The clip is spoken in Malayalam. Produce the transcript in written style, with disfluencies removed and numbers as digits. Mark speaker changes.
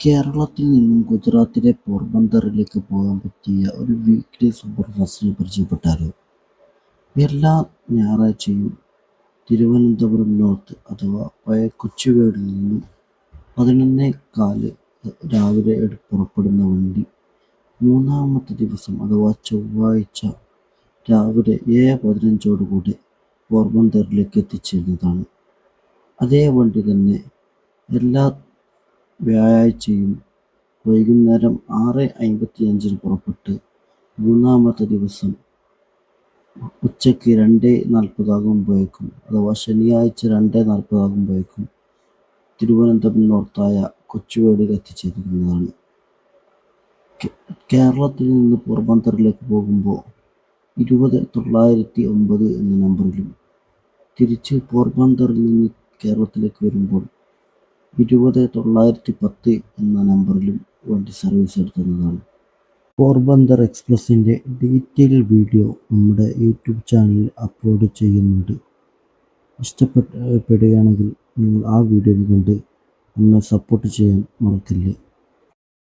Speaker 1: കേരളത്തിൽ നിന്നും ഗുജറാത്തിലെ പോർബന്തറിലേക്ക് പോകാൻ പറ്റിയ ഒരു വീക്ക്ലി സൂപ്പർഫാസ്റ്റിനെ പരിചയപ്പെട്ടാലോ? എല്ലാ ഞായറാഴ്ചയും തിരുവനന്തപുരം നോർത്ത് അഥവാ പഴയ കൊച്ചുവേളിയിൽ നിന്നും 11:15 രാവിലെ പുറപ്പെടുന്ന വണ്ടി മൂന്നാമത്തെ ദിവസം അഥവാ ചൊവ്വാഴ്ച രാവിലെ 7:15 പോർബന്തറിലേക്ക് എത്തിച്ചേരുന്നതാണ്. അതേ വണ്ടി തന്നെ എല്ലാ വ്യാഴാഴ്ചയും വൈകുന്നേരം 6:55 പുറപ്പെട്ട് മൂന്നാമത്തെ ദിവസം ഉച്ചയ്ക്ക് 2:40 അഥവാ ശനിയാഴ്ച 2:40 തിരുവനന്തപുരം നോർത്തായ കൊച്ചുവേളിയിൽ എത്തിച്ചേരുന്നതാണ്. കേരളത്തിൽ നിന്ന് പോർബന്തറിലേക്ക് പോകുമ്പോൾ 20,909 എന്ന നമ്പറിലും തിരിച്ച് പോർബന്തറിൽ നിന്ന് കേരളത്തിലേക്ക് വരുമ്പോൾ 20,910 എന്ന നമ്പറിലും വണ്ടി സർവീസ് നടത്തുന്നതാണ്. പോർബന്തർ എക്സ്പ്രസിൻ്റെ ഡീറ്റെയിൽ വീഡിയോ നമ്മുടെ യൂട്യൂബ് ചാനലിൽ അപ്ലോഡ് ചെയ്യുന്നുണ്ട്. ഇഷ്ടപ്പെടുകയാണെങ്കിൽ നിങ്ങൾ ആ വീഡിയോ കണ്ട് നമ്മെ സപ്പോർട്ട് ചെയ്യാൻ മറക്കല്ലേ.